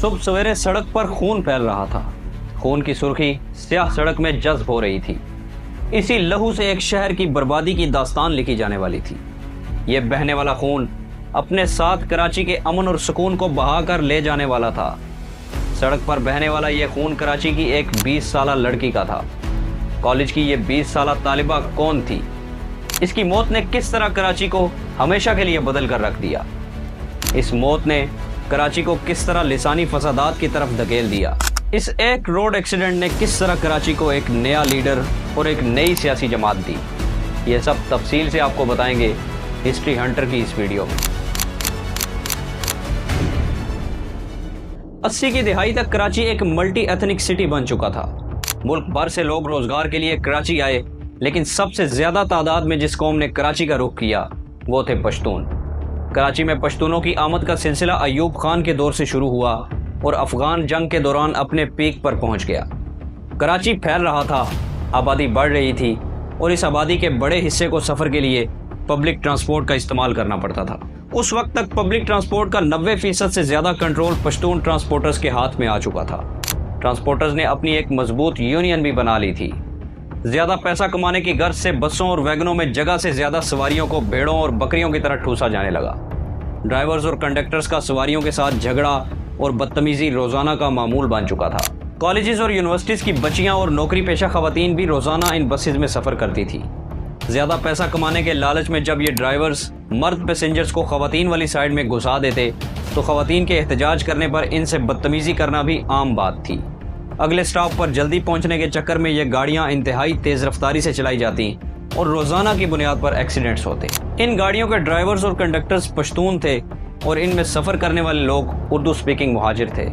صبح سویرے سڑک پر خون پھیل رہا تھا. خون کی سرخی سیاہ سڑک میں جذب ہو رہی تھی. اسی لہو سے ایک شہر کی بربادی کی داستان لکھی جانے والی تھی. یہ بہنے والا خون اپنے ساتھ کراچی کے امن اور سکون کو بہا کر لے جانے والا تھا. سڑک پر بہنے والا یہ خون کراچی کی ایک 20 سالہ لڑکی کا تھا. کالج کی یہ 20 سالہ طالبہ کون تھی؟ اس کی موت نے کس طرح کراچی کو ہمیشہ کے لیے بدل کر رکھ دیا؟ اس موت نے کراچی کو کس طرح لسانی فسادات کی طرف دھکیل دیا؟ اس ایک روڈ ایکسیڈنٹ نے کس طرح کراچی کو ایک نیا لیڈر اور ایک نئی سیاسی جماعت دی؟ یہ سب تفصیل سے آپ کو بتائیں گے ہسٹری ہنٹر کی اس ویڈیو میں. 80 کی دہائی تک کراچی ایک ملٹی ایتھنک سٹی بن چکا تھا. ملک بھر سے لوگ روزگار کے لیے کراچی آئے، لیکن سب سے زیادہ تعداد میں جس قوم نے کراچی کا رخ کیا وہ تھے پشتون. کراچی میں پشتونوں کی آمد کا سلسلہ ایوب خان کے دور سے شروع ہوا اور افغان جنگ کے دوران اپنے پیک پر پہنچ گیا. کراچی پھیل رہا تھا، آبادی بڑھ رہی تھی اور اس آبادی کے بڑے حصے کو سفر کے لیے پبلک ٹرانسپورٹ کا استعمال کرنا پڑتا تھا. اس وقت تک پبلک ٹرانسپورٹ کا 90% سے زیادہ کنٹرول پشتون ٹرانسپورٹرز کے ہاتھ میں آ چکا تھا. ٹرانسپورٹرز نے اپنی ایک مضبوط یونین بھی بنا لی تھی. زیادہ پیسہ کمانے کی غرض سے بسوں اور ویگنوں میں جگہ سے زیادہ سواریوں کو بھیڑوں اور بکریوں کی طرح ٹھوسا جانے لگا. ڈرائیورز اور کنڈکٹرز کا سواریوں کے ساتھ جھگڑا اور بدتمیزی روزانہ کا معمول بن چکا تھا. کالجز اور یونیورسٹیز کی بچیاں اور نوکری پیشہ خواتین بھی روزانہ ان بسز میں سفر کرتی تھی. زیادہ پیسہ کمانے کے لالچ میں جب یہ ڈرائیورز مرد پیسنجرز کو خواتین والی سائیڈ میں گھسا دیتے تو خواتین کے احتجاج کرنے پر ان سے بدتمیزی کرنا بھی عام بات تھی. اگلے سٹاپ پر جلدی پہنچنے کے چکر میں یہ گاڑیاں انتہائی تیز رفتاری سے چلائی جاتی اور روزانہ کی بنیاد پر ایکسیڈنٹس ہوتے. ان گاڑیوں کے ڈرائیورز اور کنڈکٹرز پشتون تھے اور ان میں سفر کرنے والے لوگ اردو سپیکنگ مہاجر تھے.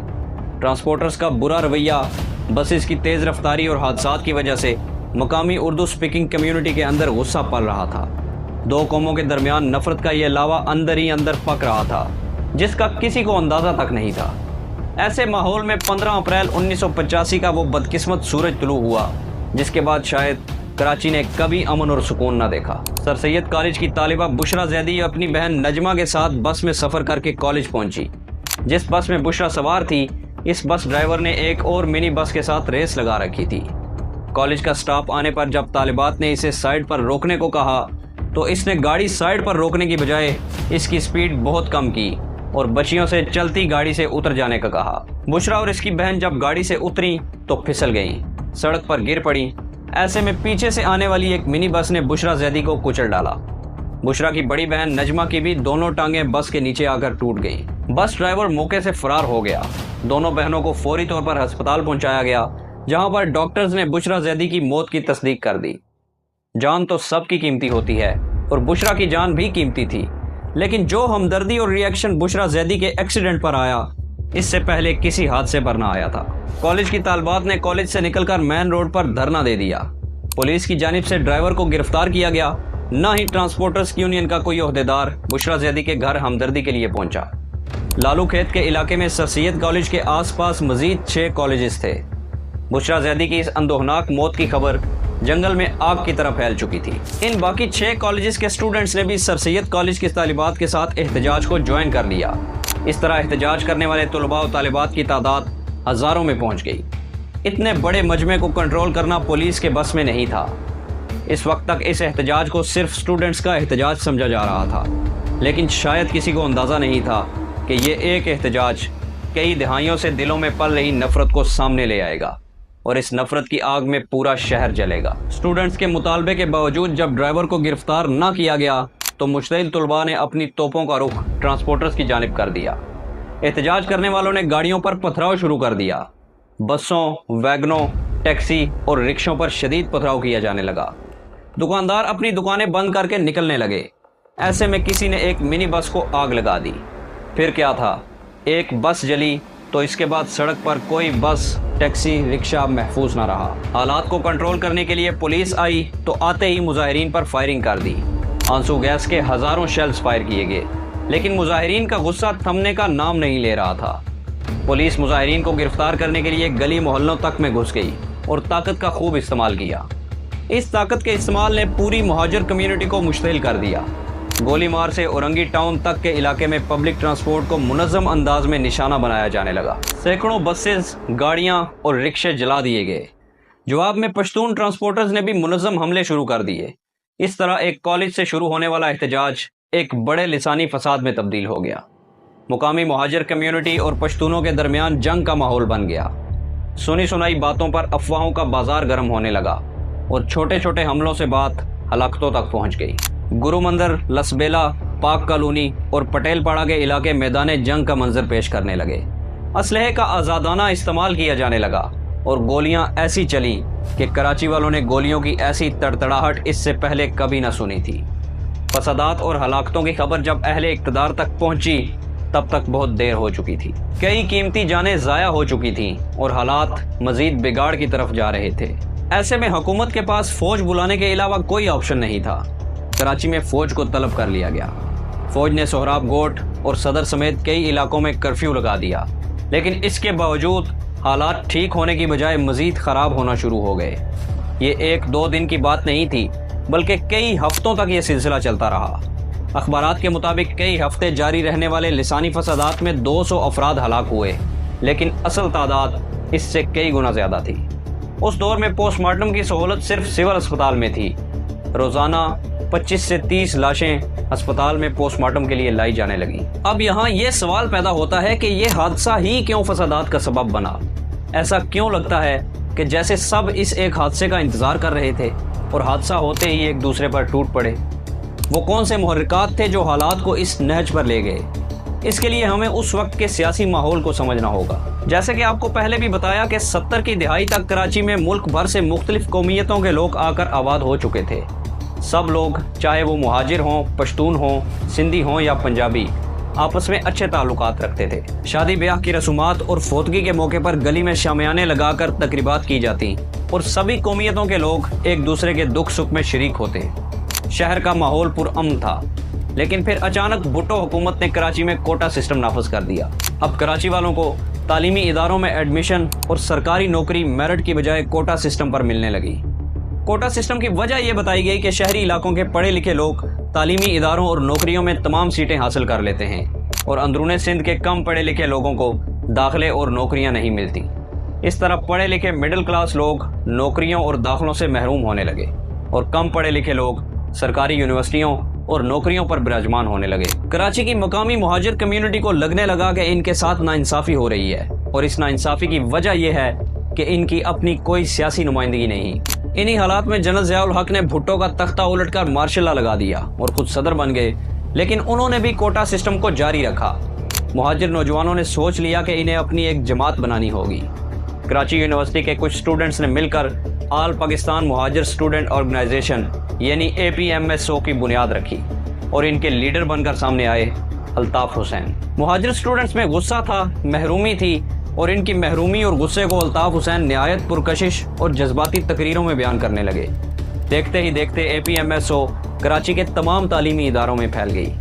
ٹرانسپورٹرز کا برا رویہ، بسز کی تیز رفتاری اور حادثات کی وجہ سے مقامی اردو سپیکنگ کمیونٹی کے اندر غصہ پل رہا تھا. دو قوموں کے درمیان نفرت کا یہ لاوا اندر ہی اندر پک رہا تھا جس کا کسی کو اندازہ تک نہیں تھا. ایسے ماحول میں 15 اپریل 1985 کا وہ بدقسمت سورج طلوع ہوا جس کے بعد شاید کراچی نے کبھی امن اور سکون نہ دیکھا. سر سید کالج کی طالبہ بشرا زیدی اپنی بہن نجمہ کے ساتھ بس میں سفر کر کے کالج پہنچی. جس بس میں بشرا سوار تھی اس بس ڈرائیور نے ایک اور منی بس کے ساتھ ریس لگا رکھی تھی. کالج کا سٹاپ آنے پر جب طالبات نے اسے سائیڈ پر روکنے کو کہا تو اس نے گاڑی سائیڈ پر روکنے کی بجائے اس کی سپیڈ بہت کم کی اور بچیوں سے چلتی گاڑی سے اتر جانے کا کہا. بشرا اور اس کی بہن جب گاڑی سے اتری تو پھسل گئیں، سڑک پر گر پڑی. ایسے میں پیچھے سے آنے والی ایک منی بس نے بشرا زیدی کو کچل ڈالا. بشرا کی بڑی بہن نجمہ کی بھی دونوں ٹانگیں بس کے نیچے آ کر ٹوٹ گئیں. بس ڈرائیور موقع سے فرار ہو گیا. دونوں بہنوں کو فوری طور پر ہسپتال پہنچایا گیا جہاں پر ڈاکٹرز نے بشرا زیدی کی موت کی تصدیق کر دی. جان تو سب کی قیمتی ہوتی ہے اور بشرا کی جان بھی قیمتی تھی، لیکن جو ہمدردی اور ری ایکشن بشرا زیدی کے ایکسیڈنٹ پر آیا اس سے پہلے کسی حادثے پر نہ آیا تھا. کالج کی طالبات نے کالج سے نکل کر مین روڈ پر دھرنا دے دیا. پولیس کی جانب سے ڈرائیور کو گرفتار کیا گیا. نہ ہی ٹرانسپورٹرز یونین کا کوئی عہدیدار بشرا زیدی کے گھر ہمدردی کے لیے پہنچا. لالو کھیت کے علاقے میں سر سید کالج کے آس پاس مزید 6 کالجز تھے. بشرا زیدی کی اس اندوہناک موت کی خبر جنگل میں آگ کی طرح پھیل چکی تھی. ان باقی 6 کالجز کے اسٹوڈنٹس نے بھی سر سید کالج کے طالبات کے ساتھ احتجاج کو جوائن کر لیا. اس طرح احتجاج کرنے والے طلباء و طالبات کی تعداد ہزاروں میں پہنچ گئی. اتنے بڑے مجمع کو کنٹرول کرنا پولیس کے بس میں نہیں تھا. اس وقت تک اس احتجاج کو صرف اسٹوڈنٹس کا احتجاج سمجھا جا رہا تھا، لیکن شاید کسی کو اندازہ نہیں تھا کہ یہ ایک احتجاج کئی دہائیوں سے دلوں میں پل رہی نفرت کو سامنے لے آئے گا اور اس نفرت کی آگ میں پورا شہر جلے گا. اسٹوڈنٹس کے مطالبے کے باوجود جب ڈرائیور کو گرفتار نہ کیا گیا تو مشتعل طلباء نے اپنی توپوں کا رخ ٹرانسپورٹرز کی جانب کر دیا. احتجاج کرنے والوں نے گاڑیوں پر پتھراؤ شروع کر دیا. بسوں، ویگنوں، ٹیکسی اور رکشوں پر شدید پتھراؤ کیا جانے لگا. دکاندار اپنی دکانیں بند کر کے نکلنے لگے. ایسے میں کسی نے ایک منی بس کو آگ لگا دی. پھر کیا تھا، ایک بس جلی تو اس کے بعد سڑک پر کوئی بس، ٹیکسی، رکشہ محفوظ نہ رہا. حالات کو کنٹرول کرنے کے لیے پولیس آئی تو آتے ہی مظاہرین پر فائرنگ کر دی. آنسو گیس کے ہزاروں شیلز فائر کیے گئے، لیکن مظاہرین کا غصہ تھمنے کا نام نہیں لے رہا تھا. پولیس مظاہرین کو گرفتار کرنے کے لیے گلی محلوں تک میں گھس گئی اور طاقت کا خوب استعمال کیا. اس طاقت کے استعمال نے پوری مہاجر کمیونٹی کو مشتعل کر دیا. گولی مار سے اورنگی ٹاؤن تک کے علاقے میں پبلک ٹرانسپورٹ کو منظم انداز میں نشانہ بنایا جانے لگا۔ سینکڑوں بسز، گاڑیاں اور رکشے جلا دیے گئے۔ جواب میں پشتون ٹرانسپورٹرز نے بھی منظم حملے شروع کر دیے۔ اس طرح ایک کالج سے شروع ہونے والا احتجاج ایک بڑے لسانی فساد میں تبدیل ہو گیا۔ مقامی مہاجر کمیونٹی اور پشتونوں کے درمیان جنگ کا ماحول بن گیا۔ سنی سنائی باتوں پر افواہوں کا بازار گرم ہونے لگا اور چھوٹے چھوٹے حملوں سے بات ہلاکتوں تک پہنچ گئی۔ گرو مندر، لسبیلا، پاک کالونی اور پٹیل پاڑا کے علاقے میدان جنگ کا منظر پیش کرنے لگے۔ اسلحے کا آزادانہ استعمال کیا جانے لگا اور گولیاں ایسی چلیں کہ کراچی والوں نے گولیوں کی ایسی تڑتڑاہٹ اس سے پہلے کبھی نہ سنی تھی۔ فسادات اور ہلاکتوں کی خبر جب اہل اقتدار تک پہنچی تب تک بہت دیر ہو چکی تھی۔ کئی قیمتی جانیں ضائع ہو چکی تھیں اور حالات مزید بگاڑ کی طرف جا رہے تھے۔ ایسے میں حکومت کے پاس فوج بلانے کے علاوہ کوئی آپشن نہیں تھا۔ کراچی میں فوج کو طلب کر لیا گیا۔ فوج نے سہراب گوٹ اور صدر سمیت کئی علاقوں میں کرفیو لگا دیا، لیکن اس کے باوجود حالات ٹھیک ہونے کی بجائے مزید خراب ہونا شروع ہو گئے۔ یہ ایک دو دن کی بات نہیں تھی بلکہ کئی ہفتوں تک یہ سلسلہ چلتا رہا۔ اخبارات کے مطابق کئی ہفتے جاری رہنے والے لسانی فسادات میں 200 افراد ہلاک ہوئے، لیکن اصل تعداد اس سے کئی گنا زیادہ تھی۔ اس دور میں پوسٹ مارٹم کی سہولت صرف سول اسپتال میں تھی۔ روزانہ 25 سے 30 لاشیں اسپتال میں پوسٹ مارٹم کے لیے لائی جانے لگیں۔ اب یہاں یہ سوال پیدا ہوتا ہے کہ یہ حادثہ ہی کیوں فسادات کا سبب بنا؟ ایسا کیوں لگتا ہے کہ جیسے سب اس ایک حادثے کا انتظار کر رہے تھے اور حادثہ ہوتے ہی ایک دوسرے پر ٹوٹ پڑے؟ وہ کون سے محرکات تھے جو حالات کو اس نہج پر لے گئے؟ اس کے لیے ہمیں اس وقت کے سیاسی ماحول کو سمجھنا ہوگا۔ جیسے کہ آپ کو پہلے بھی بتایا کہ 70 کی دہائی تک کراچی میں ملک بھر سے مختلف قومیتوں کے لوگ آ کر آباد ہو چکے تھے۔ سب لوگ، چاہے وہ مہاجر ہوں، پشتون ہوں، سندھی ہوں یا پنجابی، آپس میں اچھے تعلقات رکھتے تھے۔ شادی بیاہ کی رسومات اور فوتگی کے موقع پر گلی میں شامیانے لگا کر تقریبات کی جاتی اور سبھی قومیتوں کے لوگ ایک دوسرے کے دکھ سکھ میں شریک ہوتے۔ شہر کا ماحول پرامن تھا، لیکن پھر اچانک بھٹو حکومت نے کراچی میں کوٹا سسٹم نافذ کر دیا۔ اب کراچی والوں کو تعلیمی اداروں میں ایڈمیشن اور سرکاری نوکری میرٹ کی بجائے کوٹا سسٹم پر ملنے لگی۔ کوٹا سسٹم کی وجہ یہ بتائی گئی کہ شہری علاقوں کے پڑھے لکھے لوگ تعلیمی اداروں اور نوکریوں میں تمام سیٹیں حاصل کر لیتے ہیں اور اندرون سندھ کے کم پڑھے لکھے لوگوں کو داخلے اور نوکریاں نہیں ملتی۔ اس طرح پڑھے لکھے مڈل کلاس لوگ نوکریوں اور داخلوں سے محروم ہونے لگے اور کم پڑھے لکھے لوگ سرکاری یونیورسٹیوں اور نوکریوں پر براجمان ہونے لگے۔ کراچی کی مقامی مہاجر کمیونٹی کو لگنے لگا کہ ان کے ساتھ ناانصافی ہو رہی ہے، اور اس ناانصافی کی وجہ یہ ہے کہ ان کی اپنی کوئی سیاسی نمائندگی نہیں۔ انہی حالات میں جنرل ضیاء الحق نے بھٹو کا تختہ الٹ کر مارشل لا لگا دیا اور خود صدر بن گئے، لیکن انہوں نے بھی کوٹا سسٹم کو جاری رکھا۔ مہاجر نوجوانوں نے سوچ لیا کہ انہیں اپنی ایک جماعت بنانی ہوگی۔ کراچی یونیورسٹی کے کچھ اسٹوڈنٹس نے مل کر آل پاکستان مہاجر اسٹوڈنٹ آرگنائزیشن یعنی APMSO کی بنیاد رکھی، اور ان کے لیڈر بن کر سامنے آئے الطاف حسین۔ مہاجر اسٹوڈنٹس میں غصہ تھا، محرومی تھی، اور ان کی محرومی اور غصے کو الطاف حسین نہایت پرکشش اور جذباتی تقریروں میں بیان کرنے لگے۔ دیکھتے ہی دیکھتے APMSO کراچی کے تمام تعلیمی اداروں میں پھیل گئی۔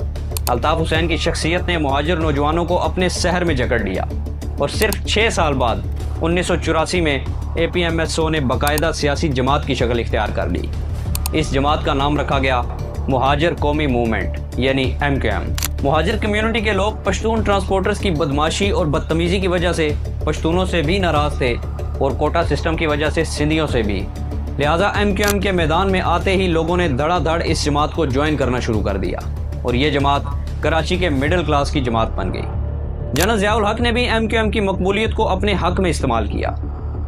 الطاف حسین کی شخصیت نے مہاجر نوجوانوں کو اپنے سحر میں جکڑ لیا، اور صرف 6 سال بعد 1984 میں APMSO نے باقاعدہ سیاسی جماعت کی شکل اختیار کر لی۔ اس جماعت کا نام رکھا گیا مہاجر قومی موومنٹ یعنی MQM۔ مہاجر کمیونٹی کے لوگ پشتون ٹرانسپورٹرز کی بدماشی اور بدتمیزی کی وجہ سے پشتونوں سے بھی ناراض تھے اور کوٹا سسٹم کی وجہ سے سندھیوں سے بھی، لہٰذا MQM کے میدان میں آتے ہی لوگوں نے دھڑا دھڑ اس جماعت کو جوائن کرنا شروع کر دیا، اور یہ جماعت کراچی کے مڈل کلاس کی جماعت بن گئی۔ جنرل ضیاء الحق نے بھی MQM کی مقبولیت کو اپنے حق میں استعمال کیا۔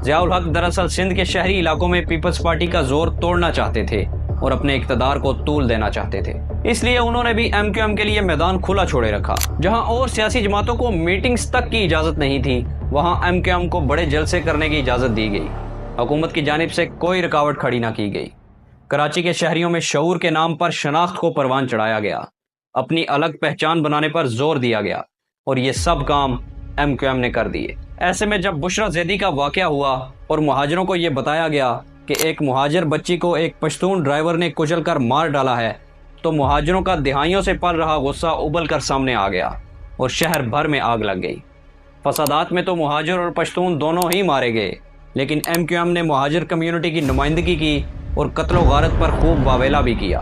ضیاء الحق دراصل سندھ کے شہری علاقوں میں پیپلز پارٹی کا زور توڑنا چاہتے تھے اور اپنے اقتدار کو طول دینا چاہتے تھے، اس لیے انہوں نے بھی MQM کے لیے میدان کھلا چھوڑے رکھا۔ جہاں اور سیاسی جماعتوں کو میٹنگز تک کی اجازت نہیں تھی، وہاں MQM کو بڑے جلسے کرنے کی اجازت دی گئی۔ حکومت کی جانب سے کوئی رکاوٹ کھڑی نہ کی گئی۔ کراچی کے شہریوں میں شعور کے نام پر شناخت کو پروان چڑھایا گیا، اپنی الگ پہچان بنانے پر زور دیا گیا، اور یہ سب کام MQM نے کر دیے۔ ایسے میں جب بشرا زیدی کا واقعہ ہوا اور مہاجروں کو یہ بتایا گیا کہ ایک مہاجر بچی کو ایک پشتون ڈرائیور نے کچل کر مار ڈالا ہے، تو مہاجروں کا دہائیوں سے پل رہا غصہ ابل کر سامنے آ گیا اور شہر بھر میں آگ لگ گئی۔ فسادات میں تو مہاجر اور پشتون دونوں ہی مارے گئے، لیکن MQM نے مہاجر کمیونٹی کی نمائندگی کی اور قتل و غارت پر خوب واویلا بھی کیا۔